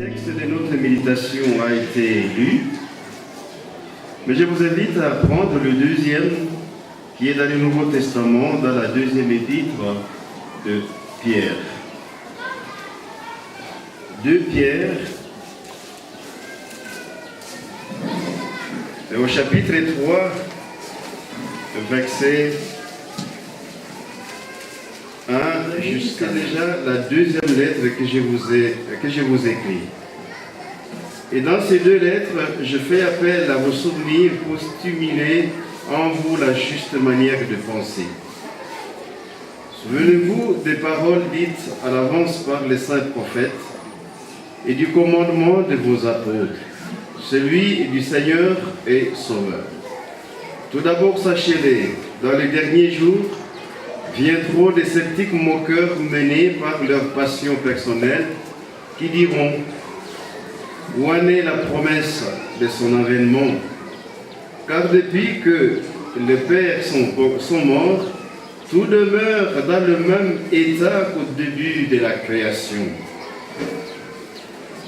texte de notre méditation a été lu, mais je vous invite à prendre le deuxième qui est dans le Nouveau Testament, dans la deuxième épître de Pierre. 2 Pierre, au chapitre 3, verset 1 jusqu'à déjà la deuxième lettre que je vous écris. Et dans ces 2 lettres, je fais appel à vos souvenirs pour stimuler en vous la juste manière de penser. Souvenez-vous des paroles dites à l'avance par les saints prophètes et du commandement de vos apôtres, celui du Seigneur et Sauveur. Tout d'abord, sachez-le, dans les derniers jours, viendront des sceptiques moqueurs menés par leur passion personnelle qui diront: où en est la promesse de son avènement? Car depuis que les pères sont morts, tout demeure dans le même état qu'au début de la création.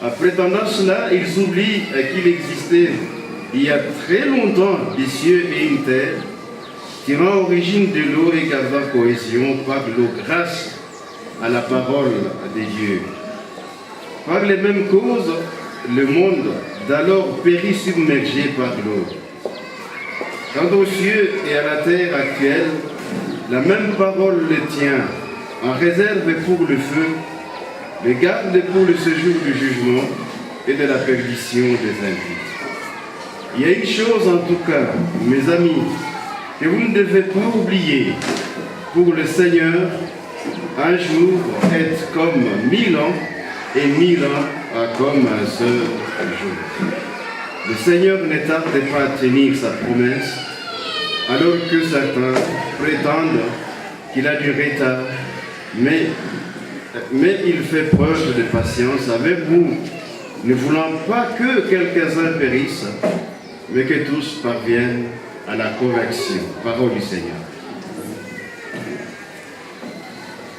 En prétendant cela, ils oublient qu'il existait il y a très longtemps des cieux et une terre, tirant origine de l'eau et gardant cohésion par l'eau grâce à la parole de Dieu. Par les mêmes causes, le monde d'alors périt submergé par l'eau. Quant aux cieux et à la terre actuelle, la même parole le tient, en réserve pour le feu, le garde pour le séjour du jugement et de la perdition des impies. Il y a une chose en tout cas, mes amis, que vous ne devez pas oublier: pour le Seigneur, un jour est comme 1000 ans, et 1000 ans comme un seul jour. Le Seigneur ne tarde pas à tenir sa promesse, alors que certains prétendent qu'il a du retard, mais il fait preuve de patience avec vous, ne voulant pas que quelques-uns périssent, mais que tous parviennent à la conversion. Parole du Seigneur.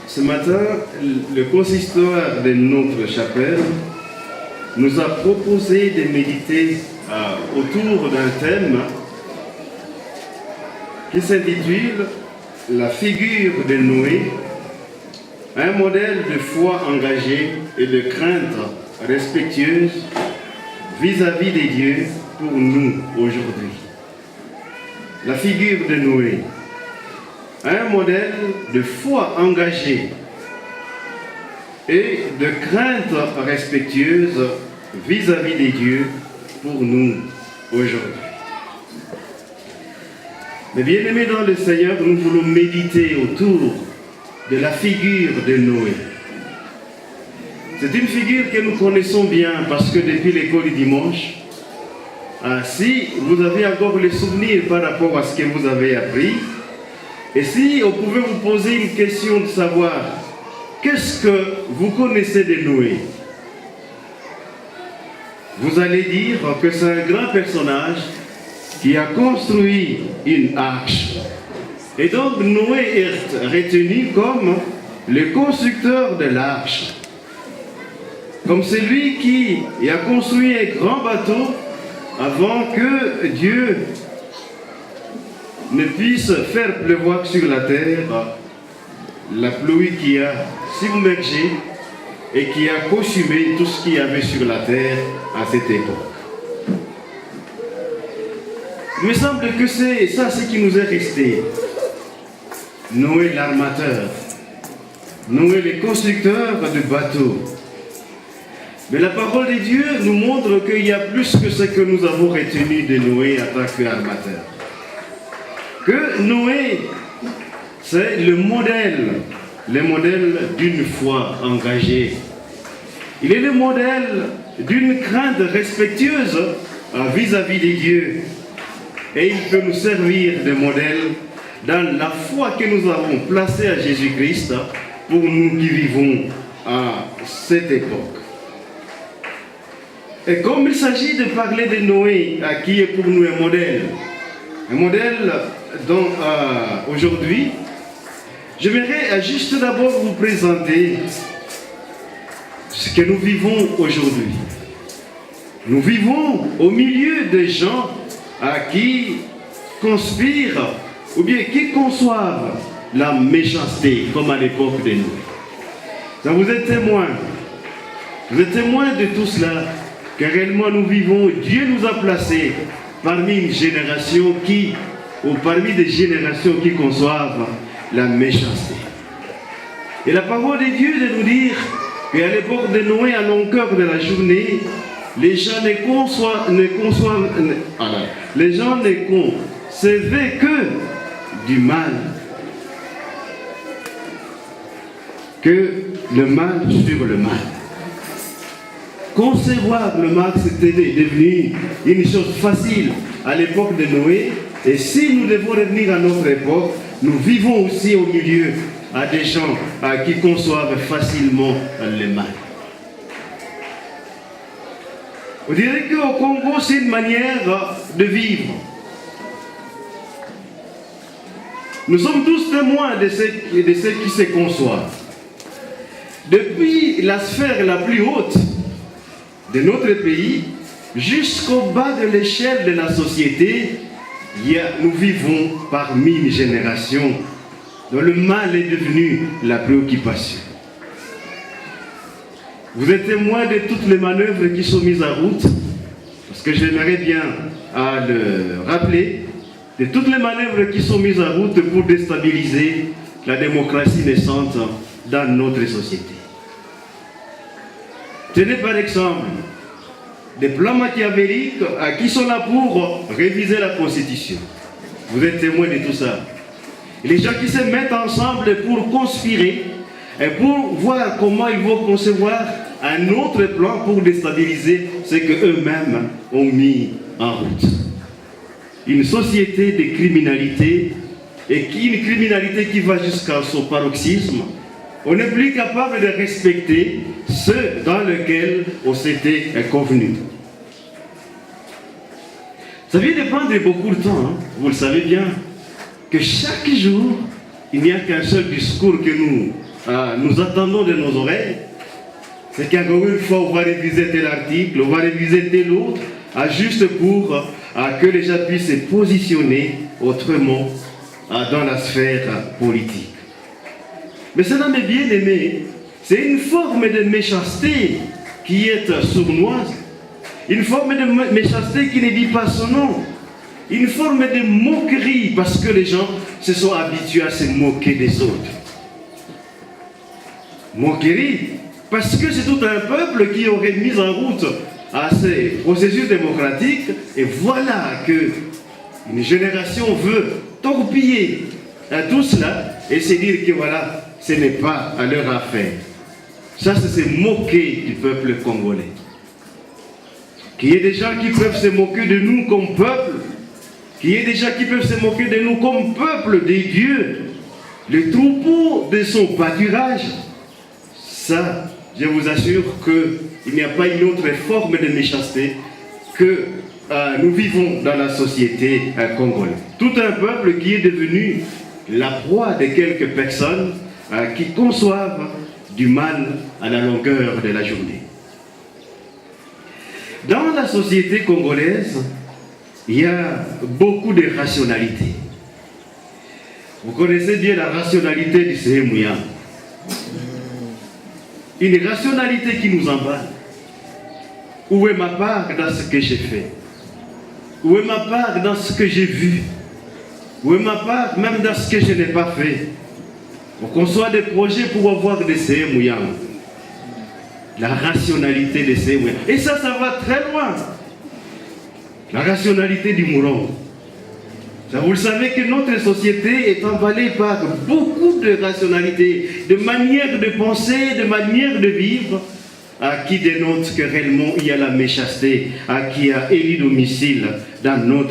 Ce matin, le consistoire de notre chapelle nous a proposé de méditer autour d'un thème qui s'intitule « La figure de Noé, un modèle de foi engagée et de crainte respectueuse vis-à-vis des dieux pour nous aujourd'hui. » La figure de Noé, un modèle de foi engagée et de crainte respectueuse vis-à-vis des dieux pour nous aujourd'hui. Mais bien-aimés dans le Seigneur, nous voulons méditer autour de la figure de Noé. C'est une figure que nous connaissons bien parce que depuis l'école du dimanche, si vous avez encore les souvenirs par rapport à ce que vous avez appris, et si on pouvait vous poser une question de savoir qu'est-ce que vous connaissez de Noé, vous allez dire que c'est un grand personnage qui a construit une arche. Et donc Noé est retenu comme le constructeur de l'arche, comme celui qui a construit un grand bateau avant que Dieu ne puisse faire pleuvoir sur la terre la pluie qui a submergé et qui a consumé tout ce qu'il y avait sur la terre à cette époque. Il me semble que c'est ça ce qui nous est resté. Noé l'armateur, Noé le constructeur de bateaux. Mais la parole de Dieu nous montre qu'il y a plus que ce que nous avons retenu de Noé en tant qu'armateur. Que Noé, c'est le modèle d'une foi engagée. Il est le modèle d'une crainte respectueuse vis-à-vis des dieux. Et il peut nous servir de modèle dans la foi que nous avons placée à Jésus-Christ pour nous qui vivons à cette époque. Et comme il s'agit de parler de Noé, qui est pour nous un modèle dont aujourd'hui, j'aimerais juste d'abord vous présenter ce que nous vivons aujourd'hui. Nous vivons au milieu de gens qui conspirent ou bien qui conçoivent la méchanceté, comme à l'époque de nous. Ça, vous êtes témoins. Vous êtes témoins de tout cela, que réellement nous vivons. Dieu nous a placés parmi une génération ou parmi des générations qui conçoivent la méchanceté. Et la parole de Dieu de nous dire qu'à l'époque de Noé, à longueur de la journée, les gens ne concevaient que du mal. Que le mal sur le mal. Concevoir le mal, c'était devenu une chose facile à l'époque de Noé. Et si nous devons revenir à notre époque, nous vivons aussi au milieu à des gens qui conçoivent facilement le mal. On dirait qu'au Congo, c'est une manière de vivre. Nous sommes tous témoins de ceux qui se conçoivent. Depuis la sphère la plus haute de notre pays jusqu'au bas de l'échelle de la société, nous vivons parmi une génération dont le mal est devenu la préoccupation. Vous êtes témoins de toutes les manœuvres qui sont mises en route, parce que j'aimerais bien le rappeler, de toutes les manœuvres qui sont mises en route pour déstabiliser la démocratie naissante dans notre société. Tenez par exemple des plans machiavéliques qui sont là pour réviser la Constitution. Vous êtes témoins de tout ça. Et les gens qui se mettent ensemble pour conspirer et pour voir comment ils vont concevoir un autre plan pour déstabiliser ce qu'eux-mêmes ont mis en route. Une société de criminalité, et une criminalité qui va jusqu'à son paroxysme. On n'est plus capable de respecter ceux dans lesquels on s'était convenu. Ça vient de prendre beaucoup de temps, hein? Vous le savez bien, que chaque jour, il n'y a qu'un seul discours que nous attendons de nos oreilles. C'est qu'encore une fois, on va réviser tel article, on va réviser tel autre, juste pour que les gens puissent se positionner autrement dans la sphère politique. Mais cela, mes bien-aimés, c'est une forme de méchanceté qui est sournoise, une forme de méchanceté qui ne dit pas son nom, une forme de moquerie parce que les gens se sont habitués à se moquer des autres. Moquerie parce que c'est tout un peuple qui aurait mis en route à ces processus démocratiques, et voilà que une génération veut torpiller tout cela et se dire que voilà, ce n'est pas à leur affaire. Ça, c'est se moquer du peuple congolais. Qu'il y ait des gens qui peuvent se moquer de nous comme peuple, qu'il y ait des gens qui peuvent se moquer de nous comme peuple des dieux, le troupeau de son pâturage. Ça, je vous assure qu'il n'y a pas une autre forme de méchanceté que nous vivons dans la société congolaise. Tout un peuple qui est devenu la proie de quelques personnes qui conçoivent du mal à la longueur de la journée. Dans la société congolaise, il y a beaucoup de rationalité. Vous connaissez bien la rationalité du Sehemouya. Une rationalité qui nous emballe. Où est ma part dans ce que j'ai fait? Où est ma part dans ce que j'ai vu? Où est ma part même dans ce que je n'ai pas fait? On conçoit des projets pour avoir des Sehemouya. La rationalité des Sehemouya. Et ça va très loin. La rationalité du Mouron. Ça, vous le savez que notre société est emballée par beaucoup de rationalité, de manières de penser, de manières de vivre, qui dénotent que réellement il y a la méchanceté qui a élu domicile dans notre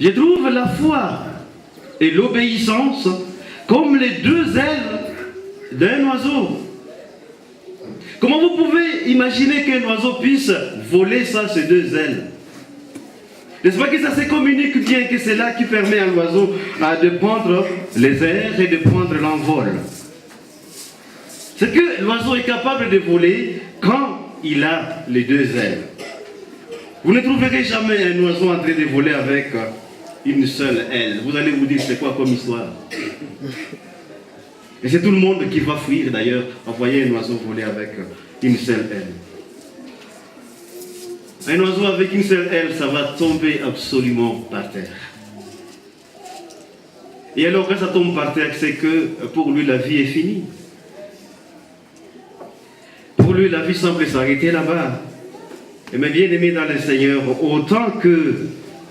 Je trouve la foi et l'obéissance comme les deux ailes d'un oiseau. Comment vous pouvez imaginer qu'un oiseau puisse voler ça, ces deux ailes? N'est-ce pas que ça se communique bien, que c'est là qui permet à l'oiseau de prendre les airs et de prendre l'envol? C'est que l'oiseau est capable de voler quand il a les deux ailes. Vous ne trouverez jamais un oiseau en train de voler avec une seule aile. Vous allez vous dire, c'est quoi comme histoire? Et c'est tout le monde qui va fuir d'ailleurs, à voyer un oiseau voler avec une seule aile. Un oiseau avec une seule aile, ça va tomber absolument par terre. Et alors quand ça tombe par terre, c'est que pour lui la vie est finie. Pour lui la vie semble s'arrêter là-bas. Et mes bien-aimés dans le Seigneur, autant que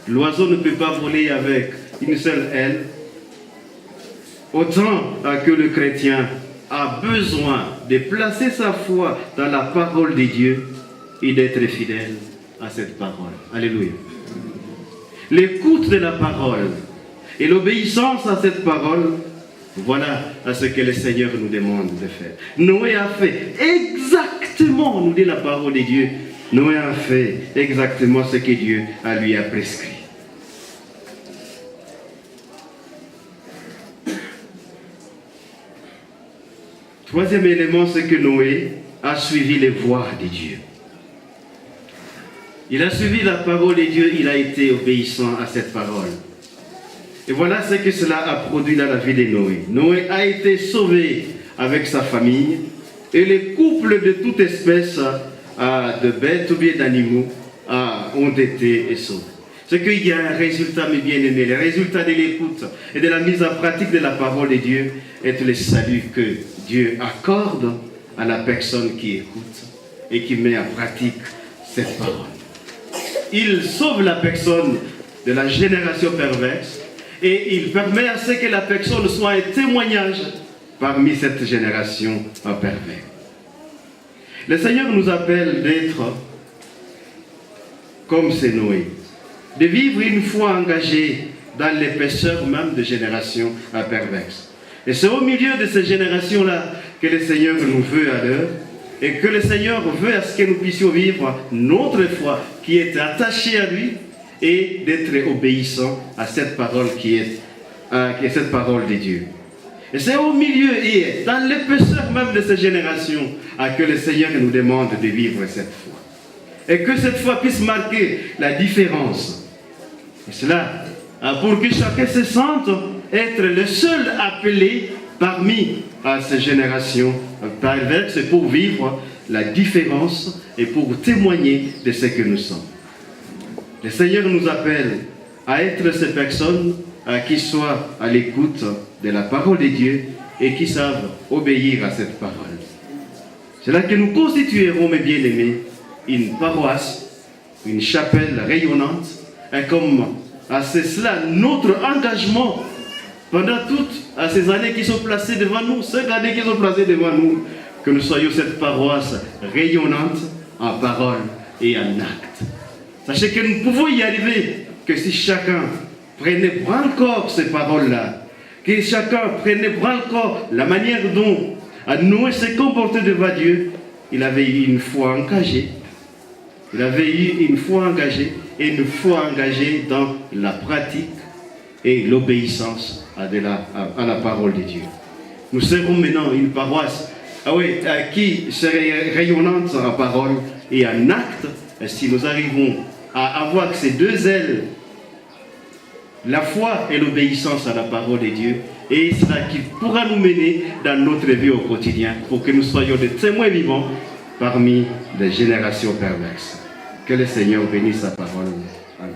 l'oiseau ne peut pas voler avec une seule aile, autant que le chrétien a besoin de placer sa foi dans la parole de Dieu et d'être fidèle à cette parole. Alléluia. L'écoute de la parole et l'obéissance à cette parole, voilà ce que le Seigneur nous demande de faire. Noé a fait exactement, nous dit la parole de Dieu, Noé a fait exactement ce que Dieu lui a prescrit. Troisième élément, c'est que Noé a suivi les voies de Dieu. Il a suivi la parole de Dieu, il a été obéissant à cette parole. Et voilà ce que cela a produit dans la vie de Noé. Noé a été sauvé avec sa famille et les couples de toute espèce de bêtes ou bien d'animaux ont été sauvés. C'est qu'il y a un résultat, mes bien-aimés, le résultat de l'écoute et de la mise en pratique de la parole de Dieu est le salut que Dieu accorde à la personne qui écoute et qui met en pratique cette parole. Il sauve la personne de la génération perverse et il permet à ce que la personne soit un témoignage parmi cette génération perverse. Le Seigneur nous appelle d'être comme c'est Noé, de vivre une foi engagée dans l'épaisseur même de générations perverses. Et c'est au milieu de ces générations-là que le Seigneur nous veut à l'heure et que le Seigneur veut à ce que nous puissions vivre notre foi qui est attachée à lui et d'être obéissant à cette parole qui est cette parole de Dieu. Et c'est au milieu et dans l'épaisseur même de ces générations que le Seigneur nous demande de vivre cette foi. Et que cette foi puisse marquer la différence. Et cela, pour que chacun se sente être le seul appelé parmi ces générations perverses pour vivre la différence et pour témoigner de ce que nous sommes. Le Seigneur nous appelle à être ces personnes qui soient à l'écoute de la parole de Dieu et qui savent obéir à cette parole. C'est là que nous constituerons, mes bien-aimés, une paroisse, une chapelle rayonnante, et comme c'est cela notre engagement pendant toutes ces années qui sont placées devant nous, 5 années qui sont placées devant nous, que nous soyons cette paroisse rayonnante en parole et en acte. Sachez que nous ne pouvons y arriver que si chacun prenait bras-le-corps ces paroles-là, que chacun prenait bras-le-corps la manière dont Noé s'est comporté devant Dieu. Il avait eu une foi engagée. Il avait eu une foi engagée et une foi engagée dans la pratique et l'obéissance à la parole de Dieu. Nous serons maintenant une paroisse qui serait rayonnante en parole et en acte si nous arrivons à avoir ces deux ailes, la foi et l'obéissance à la parole de Dieu, et cela qui pourra nous mener dans notre vie au quotidien pour que nous soyons des témoins vivants parmi les générations perverses. Que le Seigneur bénisse sa parole. Amen.